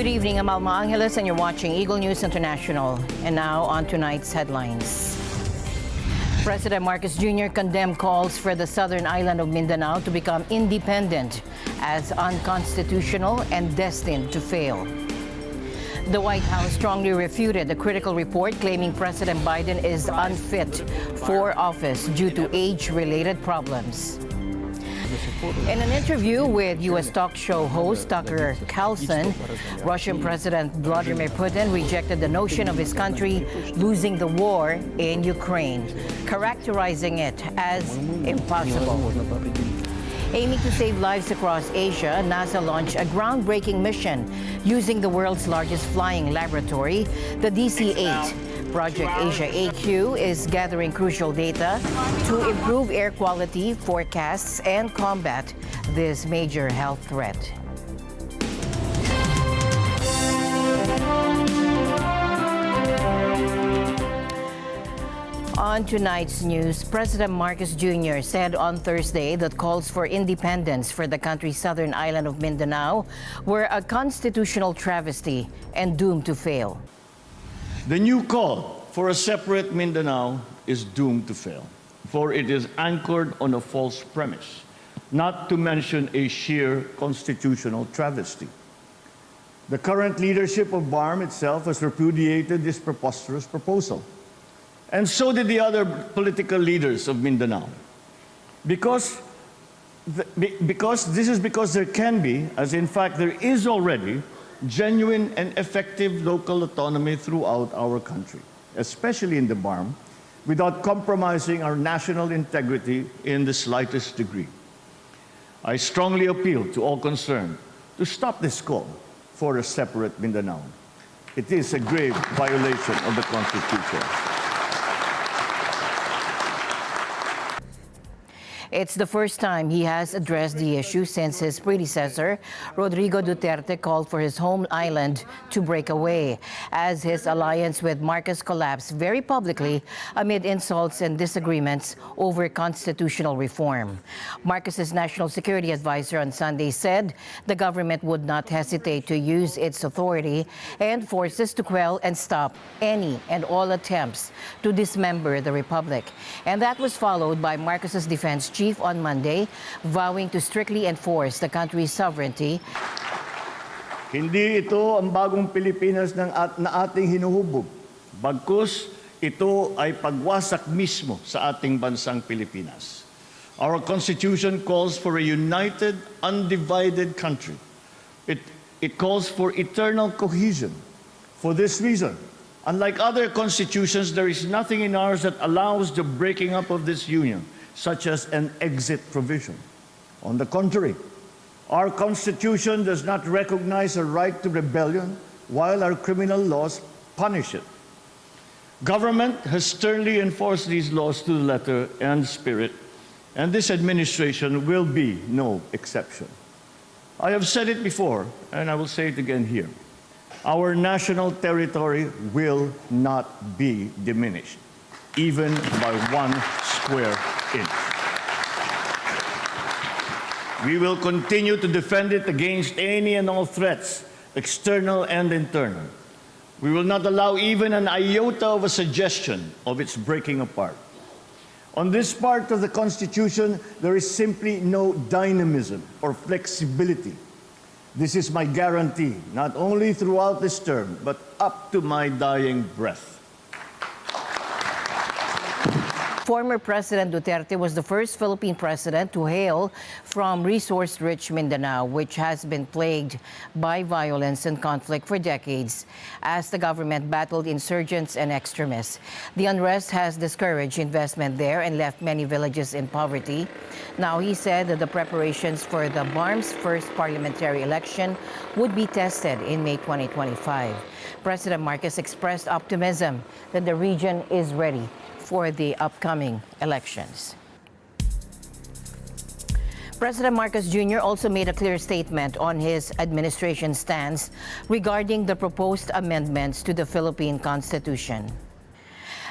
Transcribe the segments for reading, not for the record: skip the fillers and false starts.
Good evening, I'm Alma Angeles and you're watching Eagle News International. And now on tonight's headlines. President Marcos Jr. condemned calls for the southern island of Mindanao to become independent as unconstitutional and destined to fail. The White House strongly refuted the critical report claiming President Biden is unfit for office due to age-related problems. In an interview with U.S. talk show host Tucker Carlson, Russian President Vladimir Putin rejected the notion of his country losing the war in Ukraine, characterizing it as impossible. Aiming to save lives across Asia, NASA launched a groundbreaking mission using the world's largest flying laboratory, the DC-8. Project Asia AQ is gathering crucial data to improve air quality forecasts and combat this major health threat. On tonight's news, President Marcos Jr. said on Thursday that calls for independence for the country's southern island of Mindanao were a constitutional travesty and doomed to fail. The new call for a separate Mindanao is doomed to fail, for it is anchored on a false premise, not to mention a sheer constitutional travesty. The current leadership of BARM itself has repudiated this preposterous proposal. And so did the other political leaders of Mindanao. Because there can be, as in fact there is already, genuine and effective local autonomy throughout our country, especially in the BARM, without compromising our national integrity in the slightest degree. I strongly appeal to all concerned to stop this call for a separate Mindanao. It is a grave violation of the Constitution. It's the first time he has addressed the issue since his predecessor, Rodrigo Duterte, called for his home island to break away as his alliance with Marcos collapsed very publicly amid insults and disagreements over constitutional reform. Marcos's national security advisor on Sunday said the government would not hesitate to use its authority and forces to quell and stop any and all attempts to dismember the republic. And that was followed by Marcos's defense chief on Monday, vowing to strictly enforce the country's sovereignty. Hindi ito ang bagong Pilipinas na ating hinuhubog. Bagkus, ito ay pagwasak mismo sa ating bansang Pilipinas. Our Constitution calls for a united, undivided country. It calls for eternal cohesion. For this reason, unlike other constitutions, there is nothing in ours that allows the breaking up of this union, such as an exit provision. On the contrary, our Constitution does not recognize a right to rebellion, while our criminal laws punish it. Government has sternly enforced these laws to the letter and spirit, and this administration will be no exception. I have said it before, and I will say it again here. Our national territory will not be diminished, even by 1 square inch. We will continue to defend it against any and all threats, external and internal. We will not allow even an iota of a suggestion of its breaking apart. On this part of the Constitution, there is simply no dynamism or flexibility. This is my guarantee, not only throughout this term, but up to my dying breath. Former President Duterte was the first Philippine president to hail from resource-rich Mindanao, which has been plagued by violence and conflict for decades as the government battled insurgents and extremists. The unrest has discouraged investment there and left many villages in poverty. Now, he said that the preparations for the BARM's first parliamentary election would be tested in May 2025. President Marcos expressed optimism that the region is ready for the upcoming elections. President Marcos Jr. also made a clear statement on his administration's stance regarding the proposed amendments to the Philippine Constitution.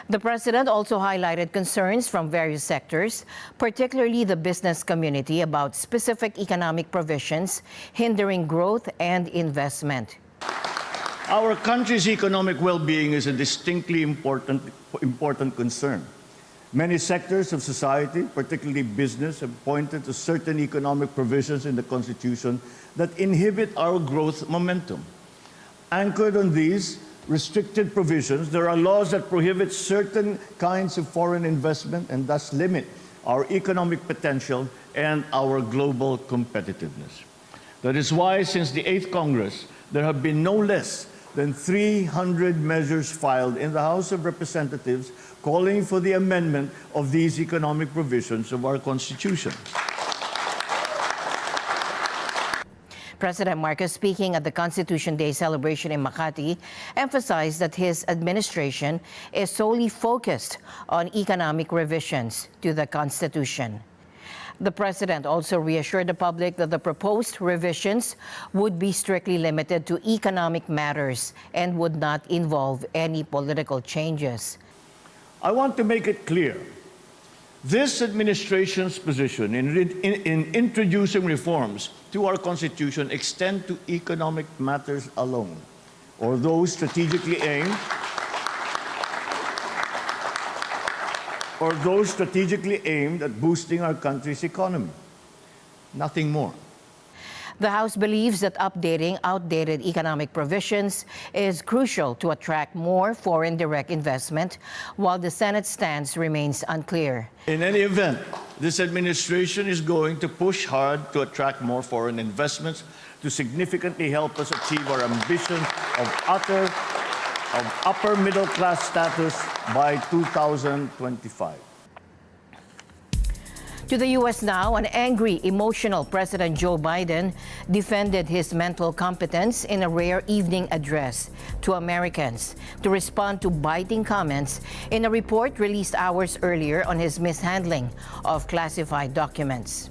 The president also highlighted concerns from various sectors, particularly the business community, about specific economic provisions hindering growth and investment. Our country's economic well-being is a distinctly important concern. Many sectors of society, particularly business, have pointed to certain economic provisions in the Constitution that inhibit our growth momentum. Anchored on these restricted provisions, there are laws that prohibit certain kinds of foreign investment and thus limit our economic potential and our global competitiveness. That is why, since the 8th Congress, there have been no less than 300 measures filed in the House of Representatives calling for the amendment of these economic provisions of our Constitution. President Marcos, speaking at the Constitution Day celebration in Makati, emphasized that his administration is solely focused on economic revisions to the Constitution. The president also reassured the public that the proposed revisions would be strictly limited to economic matters and would not involve any political changes. I want to make it clear, this administration's position in introducing reforms to our Constitution extend to economic matters alone, or those strategically aimed at boosting our country's economy. Nothing more. The House believes that updating outdated economic provisions is crucial to attract more foreign direct investment, while the Senate's stance remains unclear. In any event, this administration is going to push hard to attract more foreign investments to significantly help us achieve our ambition of upper middle class status by 2025. To the U.S. now, an angry, emotional President Joe Biden defended his mental competence in a rare evening address to Americans to respond to biting comments in a report released hours earlier on his mishandling of classified documents.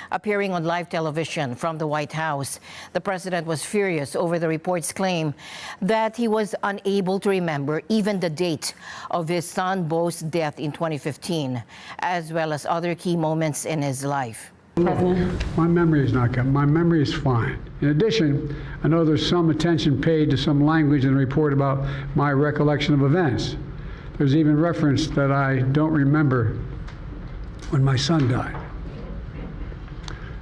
Appearing on live television from the White House, the president was furious over the report's claim that he was unable to remember even the date of his son Beau's death in 2015, as well as other key moments in his life. President? My memory is not good. My memory is fine. In addition, I know there's some attention paid to some language in the report about my recollection of events. There's even reference that I don't remember when my son died.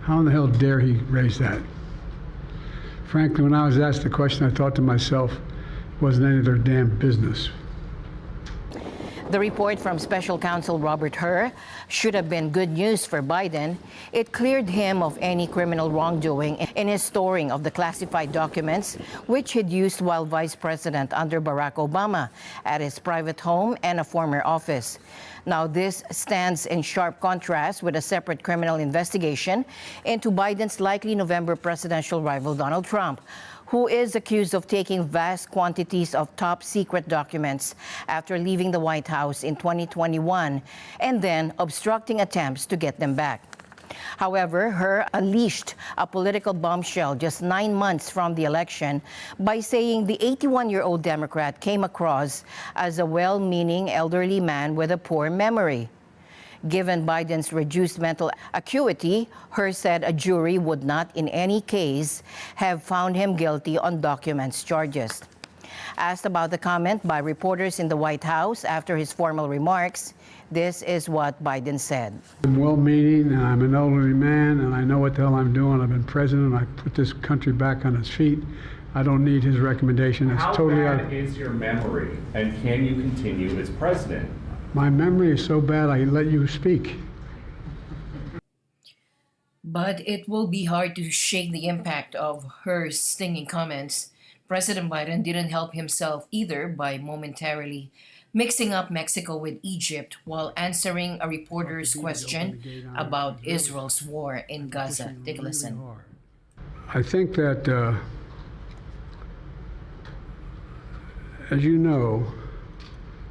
How in the hell dare he raise that? Frankly, when I was asked the question, I thought to myself, it wasn't any of their damn business. The report from Special Counsel Robert Hur should have been good news for Biden. It cleared him of any criminal wrongdoing in his storing of the classified documents, which he'd used while vice president under Barack Obama at his private home and a former office. Now, this stands in sharp contrast with a separate criminal investigation into Biden's likely November presidential rival, Donald Trump, who is accused of taking vast quantities of top-secret documents after leaving the White House in 2021 and then obstructing attempts to get them back. However, Hur unleashed a political bombshell just 9 months from the election by saying the 81-year-old Democrat came across as a well-meaning elderly man with a poor memory. Given Biden's reduced mental acuity, Hur said a jury would not in any case have found him guilty on documents charges. Asked about the comment by reporters in the White House after his formal remarks, this is what Biden said. I'm well-meaning, and I'm an elderly man, and I know what the hell I'm doing. I've been president. I put this country back on its feet. I don't need his recommendation. It's totally bad is your memory, and can you continue as president? My memory is so bad, I let you speak. But it will be hard to shake the impact of her stinging comments. President Biden didn't help himself either by momentarily mixing up Mexico with Egypt while answering a reporter's question about Israel's war in Gaza. Take a listen. I think that, as you know,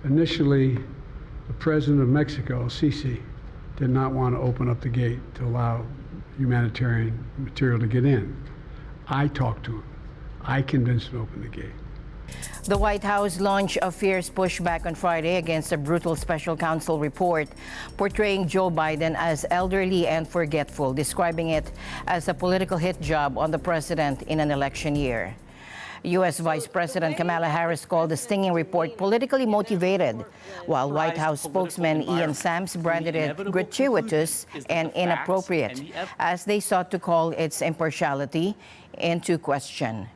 initially, the president of Mexico, Sisi, did not want to open up the gate to allow humanitarian material to get in. I talked to him. I convinced him to open the gate. The White House launched a fierce pushback on Friday against a brutal special counsel report portraying Joe Biden as elderly and forgetful, describing it as a political hit job on the president in an election year. U.S. Vice President Kamala Harris called the stinging report politically motivated, while White House spokesman Ian Sams branded it gratuitous and inappropriate, as they sought to call its impartiality into question.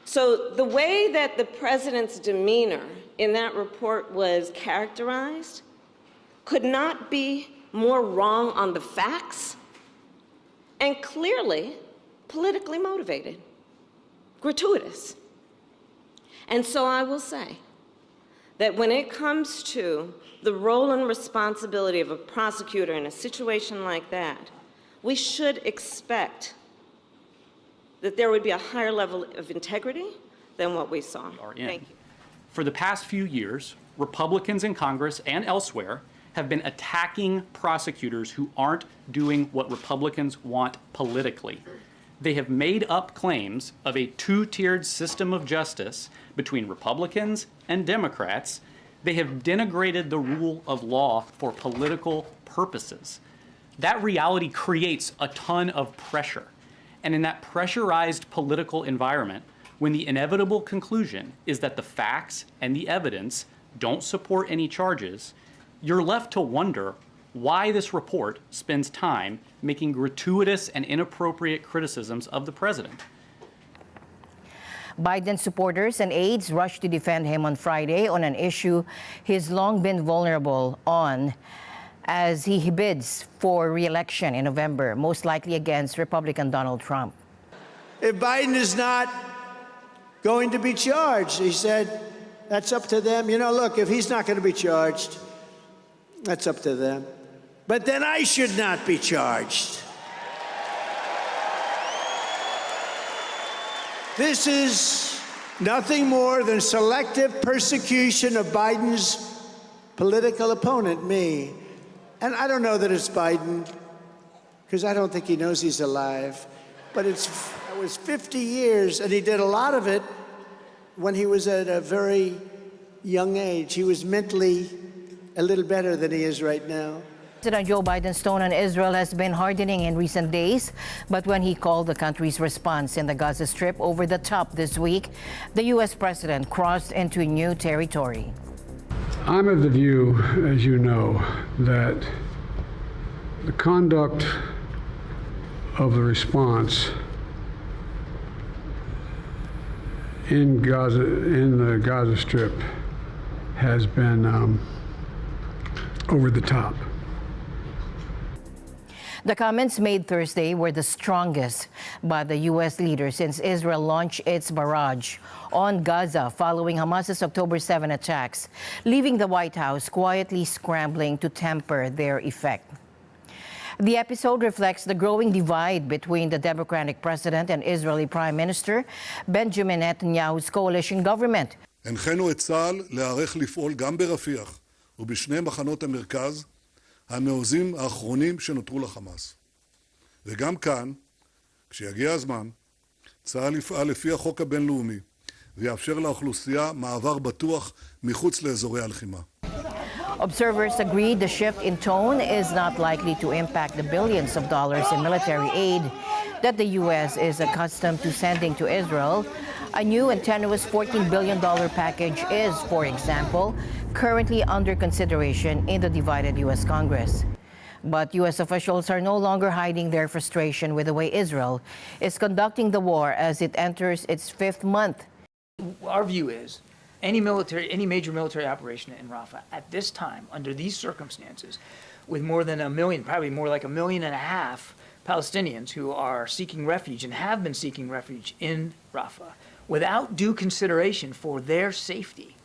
So the way that the president's demeanor in that report was characterized could not be more wrong on the facts and clearly politically motivated, gratuitous. And so I will say that when it comes to the role and responsibility of a prosecutor in a situation like that, we should expect that there would be a higher level of integrity than what we saw. Thank you. For the past few years, Republicans in Congress and elsewhere have been attacking prosecutors who aren't doing what Republicans want politically. They have made up claims of a two-tiered system of justice between Republicans and Democrats. They have denigrated the rule of law for political purposes. That reality creates a ton of pressure. And in that pressurized political environment, when the inevitable conclusion is that the facts and the evidence don't support any charges, you're left to wonder why this report spends time making gratuitous and inappropriate criticisms of the president. Biden supporters and aides rushed to defend him on Friday on an issue he's long been vulnerable on as he bids for re-election in November, most likely against Republican Donald Trump. If Biden is not going to be charged, he said, that's up to them. You know, look, if he's not going to be charged, that's up to them. But then I should not be charged. This is nothing more than selective persecution of Biden's political opponent, me. And I don't know that it's Biden, because I don't think he knows he's alive. But it was 50 years, and he did a lot of it when he was at a very young age. He was mentally a little better than he is right now. President Joe Biden's tone on Israel has been hardening in recent days, but when he called the country's response in the Gaza Strip over the top this week, the U.S. president crossed into new territory. I'm of the view, as you know, that the conduct of the response in the Gaza Strip has been over the top. The comments made Thursday were the strongest by the U.S. leader since Israel launched its barrage on Gaza following Hamas's October 7 attacks, leaving the White House quietly scrambling to temper their effect. The episode reflects the growing divide between the Democratic president and Israeli Prime Minister Benjamin Netanyahu's coalition government. הנחינו את צה"ל להיערך לפעול גם ברפיח ובשני מחנות המרכז המעוזים האחרונים שנותרו לחמאס. וגם כאן, כשיגיע הזמן, צה"ל יפעל לפי החוק הבינלאומי ויאפשר לאוכלוסייה מעבר בטוח מחוץ לאזורי הלחימה. Observers agree the shift in tone is not likely to impact the billions of dollars in military aid that the U.S. is accustomed to sending to Israel. A new and tenuous $14 billion package is, for example, currently under consideration in the divided U.S. Congress. But U.S. officials are no longer hiding their frustration with the way Israel is conducting the war as it enters its fifth month. Our view is any major military operation in Rafah at this time, under these circumstances, with more than 1 million, probably more like 1.5 million Palestinians who are seeking refuge and have been seeking refuge in Rafah, without due consideration for their safety,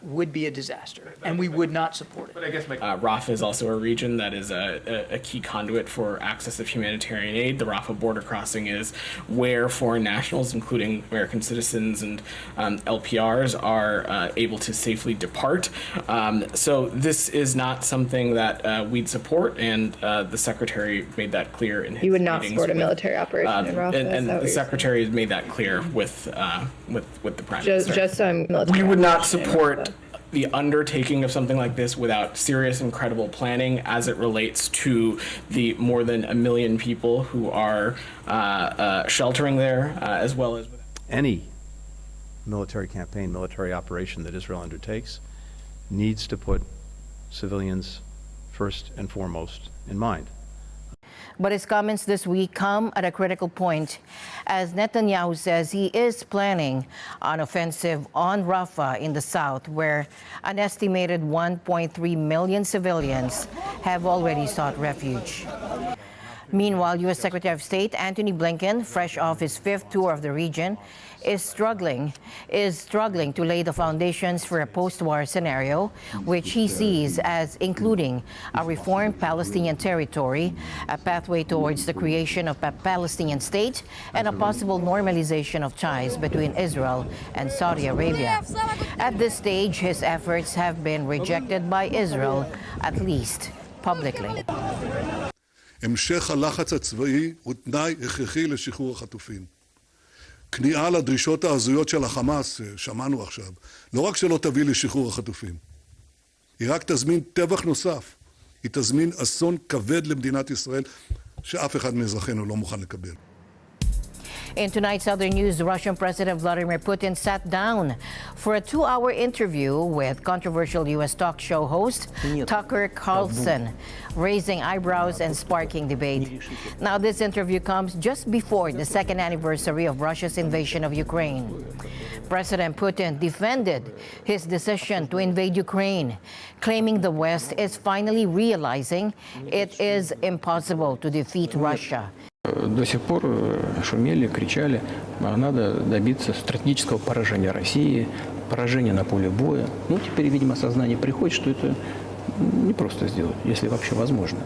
would be a disaster, and we would not support it. But I guess Rafah is also a region that is a key conduit for access of humanitarian aid. The Rafah border crossing is where foreign nationals, including American citizens and LPRs, are able to safely depart. So this is not something that we'd support, and the Secretary made that clear in his meetings. You would not support a military operation in Rafah? And the Secretary has made that clear with the Prime Minister. Just so I'm military. We would not support the undertaking of something like this without serious and credible planning as it relates to the more than 1 million people who are sheltering there, as well as any military campaign, military operation that Israel undertakes needs to put civilians first and foremost in mind. But his comments this week come at a critical point as Netanyahu says he is planning an offensive on Rafah in the south, where an estimated 1.3 million civilians have already sought refuge. Meanwhile, U.S. Secretary of State Antony Blinken, fresh off his 5th tour of the region, is struggling to lay the foundations for a post-war scenario, which he sees as including a reformed Palestinian territory, a pathway towards the creation of a Palestinian state, and a possible normalization of ties between Israel and Saudi Arabia. At this stage, his efforts have been rejected by Israel, at least publicly. המשך הלחץ הצבאי הוא תנאי הכרחי לשחרור החטופים. כניעה לדרישות ההזויות של החמאס, שמענו עכשיו, לא רק שלא תביא לשחרור החטופים, היא רק תזמין טבח נוסף, היא תזמין אסון כבד למדינת ישראל, שאף אחד מאזרחינו לא מוכן לקבל. In tonight's other news, the Russian President Vladimir Putin sat down for a 2-hour interview with controversial U.S. talk show host Tucker Carlson, raising eyebrows and sparking debate. Now, this interview comes just before the 2nd anniversary of Russia's invasion of Ukraine. President Putin defended his decision to invade Ukraine, claiming the West is finally realizing it is impossible to defeat Russia. До сих пор шумели, кричали, надо добиться стратегического поражения России, поражения на поле боя. Ну, теперь, видимо, сознание приходит, что это не просто сделать, если вообще возможно.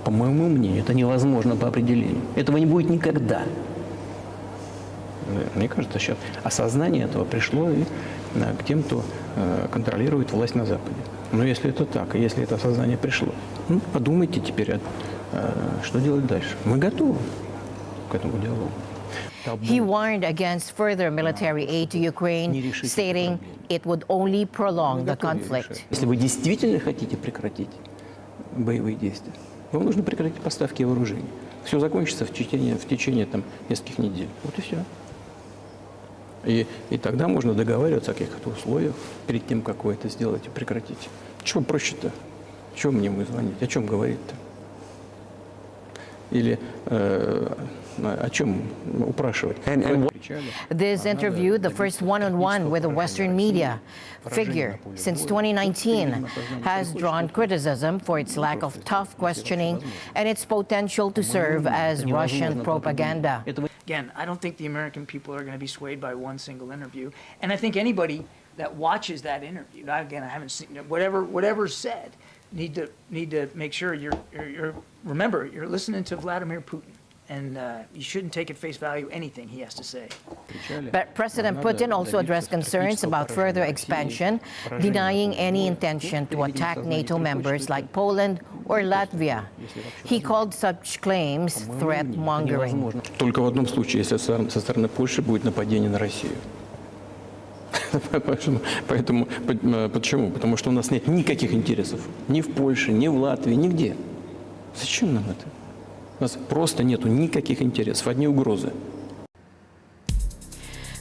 По моему мнению, это невозможно по определению. Этого не будет никогда. Мне кажется, сейчас осознание этого пришло и к тем, кто контролирует власть на Западе. Но если это так, и если это осознание пришло, ну, подумайте теперь, что делать дальше. Мы готовы к этому диалогу. He warned against further military aid to Ukraine, stating it would only prolong the conflict. Если вы действительно хотите прекратить боевые действия, вам нужно прекратить поставки вооружений. Все закончится в течение там, нескольких недель. Вот и все. И тогда можно договариваться о каких-то условиях перед тем, как вы это сделаете, прекратите. Чего проще-то? Чего мне звонить? О чем говорить-то? Или о чем упрашивать? This interview, the first one-on-one with a Western media figure since 2019, has drawn criticism for its lack of tough questioning and its potential to serve as Russian propaganda. Again, I don't think the American people are going to be swayed by one single interview. And I think anybody that watches that interview, again, I haven't seen whatever's said, need to make sure remember, you're listening to Vladimir Putin. And you shouldn't take at face value anything he has to say. But President Putin also addressed concerns about further expansion, denying any intention to attack NATO members like Poland or Latvia. He called such claims threat-mongering. Только в одном случае, если со стороны Польши будет нападение на Россию. Поэтому, почему? Потому что у нас нет никаких интересов. Ни в Польше, ни в Латвии, нигде. Зачем нам это? У нас просто нету никаких интересов, одни угрозы.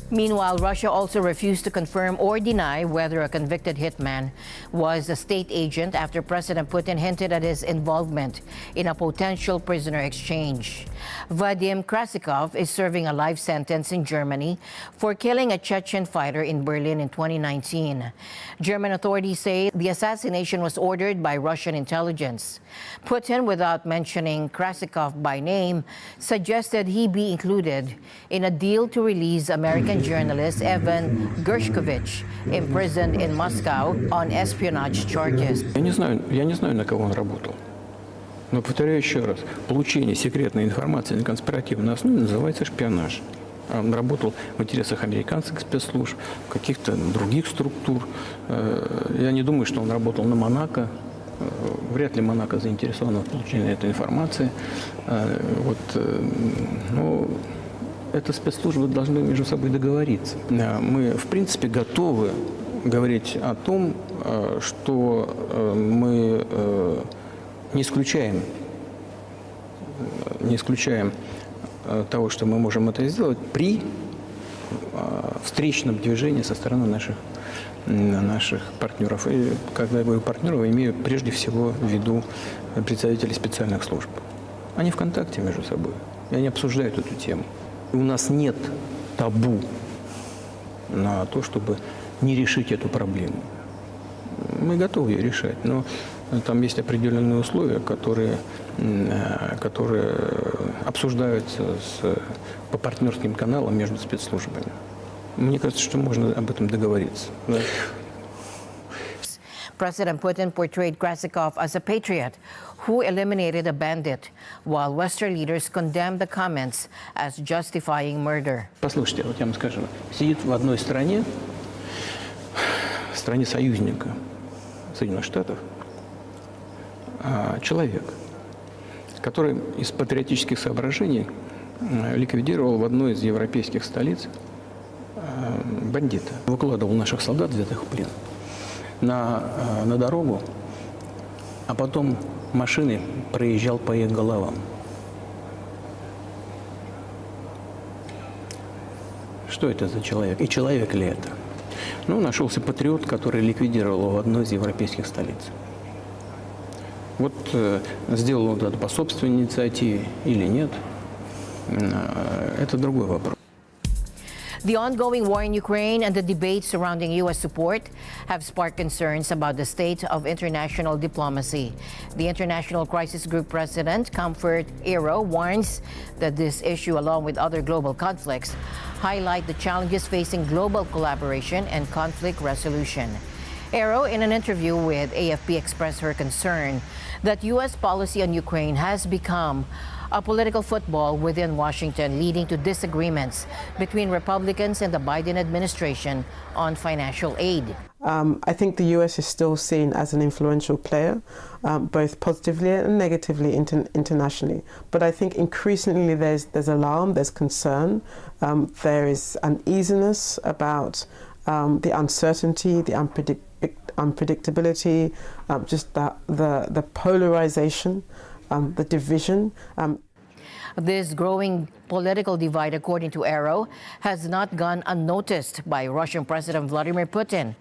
Meanwhile, Russia also refused to confirm or deny whether a convicted hitman was a state agent after President Putin hinted at his involvement in a potential prisoner exchange. Vadim Krasikov is serving a life sentence in Germany for killing a Chechen fighter in Berlin in 2019. German authorities say the assassination was ordered by Russian intelligence. Putin, without mentioning Krasikov by name, suggested he be included in a deal to release American journalist Evan Gershkovich, imprisoned in Moscow on espionage charges. Я не знаю, на кого он работал. Но повторяю еще раз, получение секретной информации на конспиративной основе называется шпионаж. Он работал в интересах американских спецслужб, каких-то других структур. Я не думаю, что он работал на Монако. Вряд ли Монако заинтересован в получении этой информации. Но это спецслужбы должны между собой договориться. Мы, в принципе, готовы говорить о том, что мы не исключаем того, что мы можем это сделать при встречном движении со стороны наших партнеров. И когда я говорю партнеров, я имею прежде всего в виду представителей специальных служб. Они в контакте между собой, и они обсуждают эту тему. И у нас нет табу на то, чтобы не решить эту проблему. Мы готовы ее решать, но там есть определенные условия, которые обсуждаются по партнерским каналам между спецслужбами. Мне кажется, что можно об этом договориться. Да? President Putin portrayed Krasikov as a patriot who eliminated a bandit, while Western leaders condemned the comments as justifying murder. Послушайте, вот я вам скажу, сидит в одной стране союзника Соединенных Штатов, человек, который из патриотических соображений ликвидировал в одной из европейских столиц бандита. Выкладывал наших солдат, взятых в плен, на дорогу, а потом машиной проезжал по их головам. Что это за человек? И человек ли это? Ну, нашелся патриот, который ликвидировал его в одной из европейских столиц. Вот сделал он это по собственной инициативе или нет, это другой вопрос. The ongoing war in Ukraine and the debates surrounding U.S. support have sparked concerns about the state of international diplomacy. The International Crisis Group President, Comfort Aero, warns that this issue, along with other global conflicts, highlight the challenges facing global collaboration and conflict resolution. Aero, in an interview with AFP, expressed her concern that U.S. policy on Ukraine has become a political football within Washington, leading to disagreements between Republicans and the Biden administration on financial aid. I think the US is still seen as an influential player, both positively and negatively internationally. But I think increasingly there's alarm, there's concern, there is uneasiness about the uncertainty, the unpredictability, just the polarization, the division. This growing political divide, according to Aero, has not gone unnoticed by Russian President Vladimir Putin.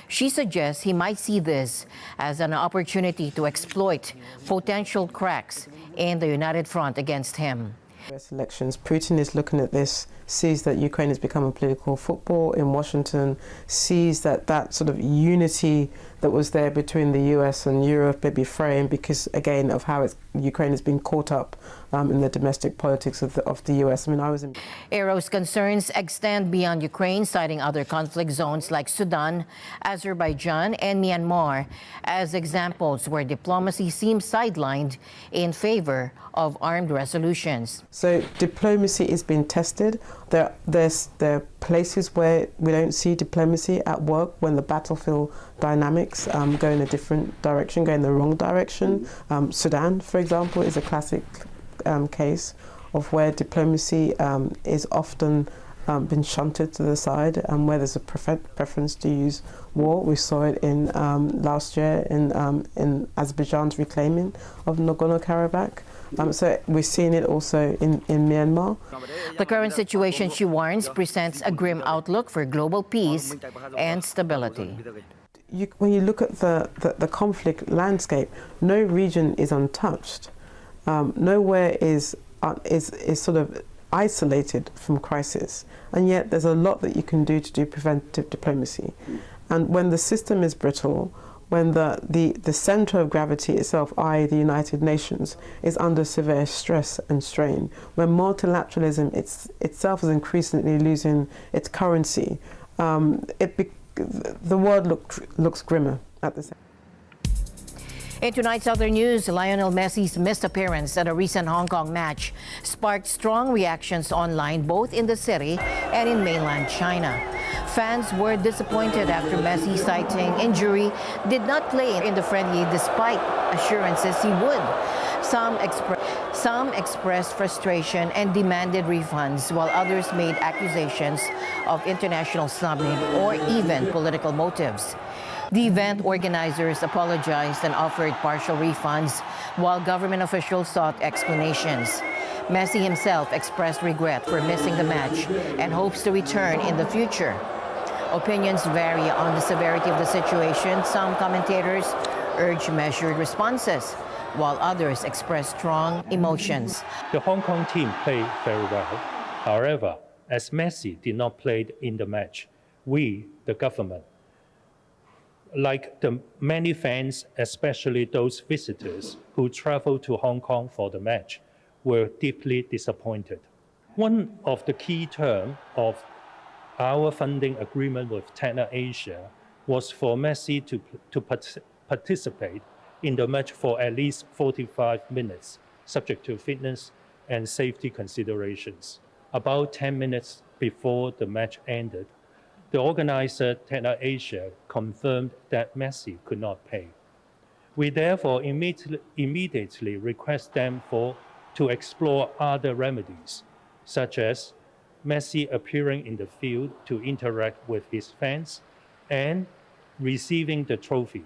She suggests he might see this as an opportunity to exploit potential cracks in the united front against him. US elections, Putin is looking at this, sees that Ukraine has become a political football in Washington, sees that sort of unity that was there between the US and Europe may be framed because, again, of how Ukraine has been caught up in the domestic politics of the US. I mean, Aero's concerns extend beyond Ukraine, citing other conflict zones like Sudan, Azerbaijan, and Myanmar as examples where diplomacy seems sidelined in favor of armed resolutions. So diplomacy is being tested. There are places where we don't see diplomacy at work when the battlefield dynamics go in a different direction, go in the wrong direction. Sudan, for example, is a classic case of where diplomacy is often been shunted to the side and where there's a preference to use war. We saw it in last year in Azerbaijan's reclaiming of Nagorno-Karabakh. So we're seeing it also in Myanmar. The current situation, she warns, presents a grim outlook for global peace and stability. When you look at the conflict landscape, no region is untouched. Nowhere is sort of isolated from crisis, and yet there's a lot that you can do to do preventive diplomacy. And when the system is brittle, when the center of gravity itself, i.e. the United Nations, is under severe stress and strain, when multilateralism itself is increasingly losing its currency, the world looks grimmer at the same time. In tonight's other news, Lionel Messi's missed appearance at a recent Hong Kong match sparked strong reactions online, both in the city and in mainland China. Fans were disappointed after Messi, citing injury, did not play in the friendly despite assurances he would. Some expressed frustration and demanded refunds, while others made accusations of international snubbing or even political motives. The event organizers apologized and offered partial refunds, while government officials sought explanations. Messi himself expressed regret for missing the match and hopes to return in the future. Opinions vary on the severity of the situation. Some commentators urge measured responses, while others express strong emotions. The Hong Kong team played very well. However, as Messi did not play in the match, we, the government, like the many fans, especially those visitors who traveled to Hong Kong for the match, were deeply disappointed. One of the key terms of our funding agreement with Tatler Asia was for Messi to participate in the match for at least 45 minutes, subject to fitness and safety considerations. About 10 minutes before the match ended, the organizer, Tatler Asia, confirmed that Messi could not pay. We therefore immediately request them to explore other remedies, such as Messi appearing in the field to interact with his fans and receiving the trophy.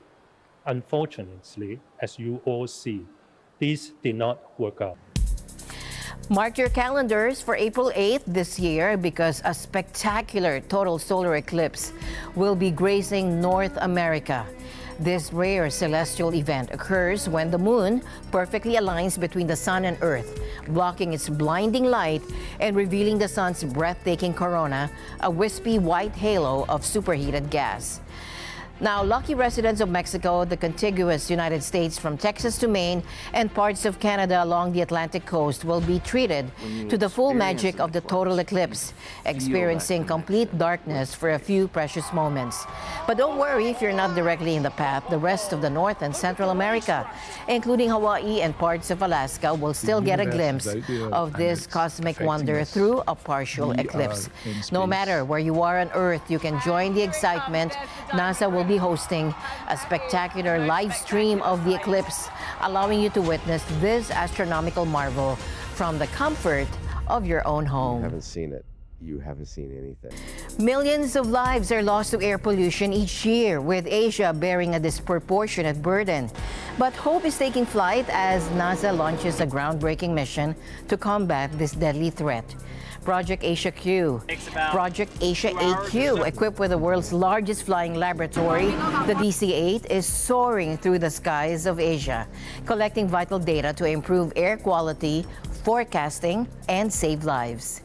Unfortunately, as you all see, this did not work out. Mark your calendars for April 8th this year because a spectacular total solar eclipse will be gracing North America. This rare celestial event occurs when the moon perfectly aligns between the sun and earth, blocking its blinding light and revealing the sun's breathtaking corona, a wispy white halo of superheated gas. Now, lucky residents of Mexico, the contiguous United States from Texas to Maine, and parts of Canada along the Atlantic coast will be treated to the full magic of the total eclipse, experiencing complete darkness for a few precious moments. But don't worry if you're not directly in the path. The rest of the North and Central America, including Hawaii and parts of Alaska, will still get a glimpse of this cosmic wonder through a partial eclipse. No matter where you are on Earth, you can join the excitement. NASA will be hosting a spectacular live stream of the eclipse, allowing you to witness this astronomical marvel from the comfort of your own home. You haven't seen it. You haven't seen anything. Millions of lives are lost to air pollution each year, with Asia bearing a disproportionate burden. But hope is taking flight as NASA launches a groundbreaking mission to combat this deadly threat. Project Asia AQ, equipped with the world's largest flying laboratory, the DC-8 is soaring through the skies of Asia, collecting vital data to improve air quality, forecasting, and save lives.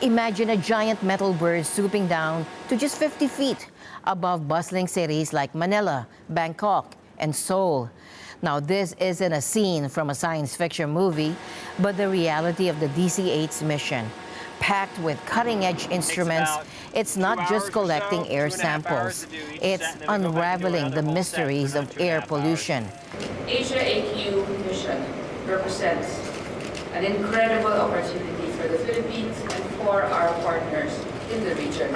Imagine a giant metal bird swooping down to just 50 feet above bustling cities like Manila, Bangkok, and Seoul. Now, this isn't a scene from a science fiction movie, but the reality of the DC-8's mission. Packed with cutting-edge instruments, it's not just collecting air samples. It's unraveling the mysteries of air pollution. Asia AQ mission represents an incredible opportunity for the Philippines and for our partners in the region.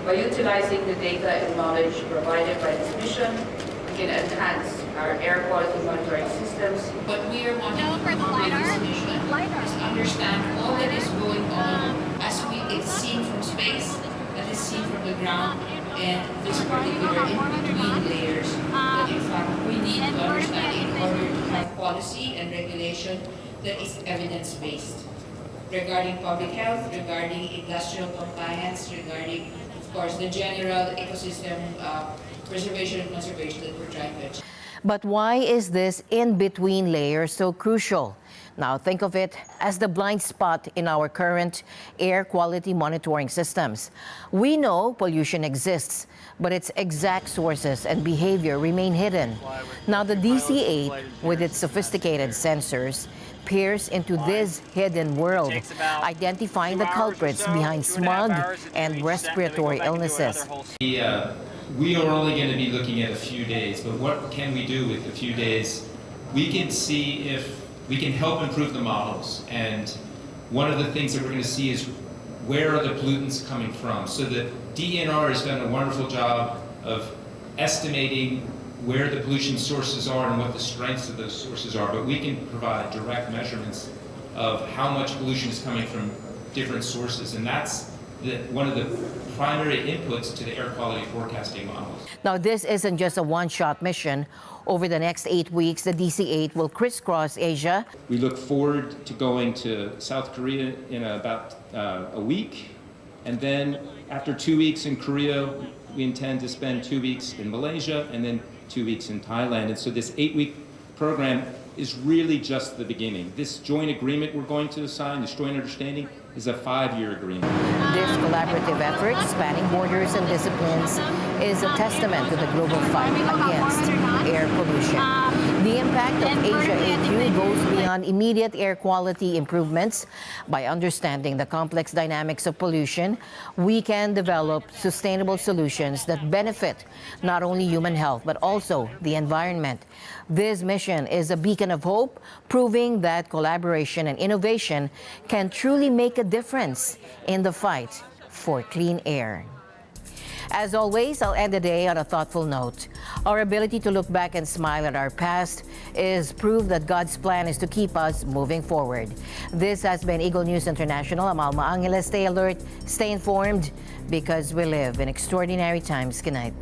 By utilizing the data and knowledge provided by this mission, we can enhance our air quality monitoring systems. What we are wanting to accomplish this mission is understand all that is going on as it's seen from space, that is seen from the ground, and this particular in-between layers that in fact we need to understand in order to have policy and regulation that is evidence-based regarding public health, regarding industrial compliance, regarding, of course, the general ecosystem preservation and conservation that we're trying to achieve. But why is this in-between layer so crucial? Now, think of it as the blind spot in our current air quality monitoring systems. We know pollution exists, but its exact sources and behavior remain hidden. Now, the DC-8, with its sophisticated sensors, peers into this hidden world, identifying the culprits behind smog and respiratory illnesses. We are only going to be looking at a few days, but what can we do with a few days? We can see if we can help improve the models, and one of the things that we're going to see is where are the pollutants coming from. So the DNR has done a wonderful job of estimating where the pollution sources are and what the strengths of those sources are, but we can provide direct measurements of how much pollution is coming from different sources, and that's one of the primary inputs to the air quality forecasting models. Now, this isn't just a one-shot mission. Over the next 8 weeks, the DC-8 will crisscross Asia. We look forward to going to South Korea in about a week. And then after 2 weeks in Korea, we intend to spend 2 weeks in Malaysia and then 2 weeks in Thailand. And so this 8-week program is really just the beginning. This joint agreement we're going to sign, this joint understanding, is a 5-year agreement. This collaborative effort, spanning borders and disciplines, is a testament to the global fight against air pollution. The impact of Asia AQ goes beyond immediate air quality improvements. By understanding the complex dynamics of pollution, we can develop sustainable solutions that benefit not only human health, but also the environment. This mission is a beacon of hope, proving that collaboration and innovation can truly make a difference in the fight for clean air. As always, I'll end the day on a thoughtful note. Our ability to look back and smile at our past is proof that God's plan is to keep us moving forward. This has been Eagle News International. I'm Alma Angeles. Stay alert, stay informed, because we live in extraordinary times. Good night.